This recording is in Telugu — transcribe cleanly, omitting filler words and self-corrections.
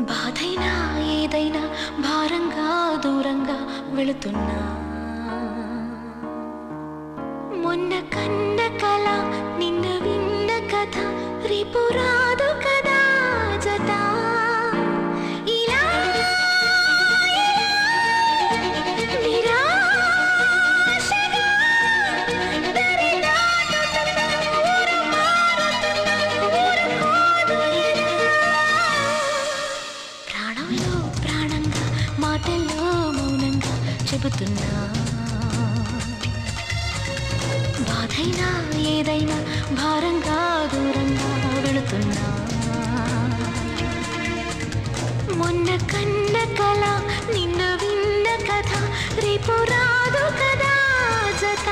బాధైనా ఏదైనా భారంగా దూరంగా వెళుతున్నా మొన్న కన్న కల నిన్న విన్న కథ రేపు రాదు కదా జత ఇలా నిరాశగా దరి దాటుతున్నా ఊరు మారుతున్నా ఊరుకోదు ఇలా ప్రాణంలో ప్రాణంగా మాటల్లో మౌనంగా చెబుతున్నా బాధైనా ఏదైనా భారంగా దూరంగా వెళుతున్నా మొన్న కన్న కల నిన్న విన్న కథ రేపు రాదు కదా జత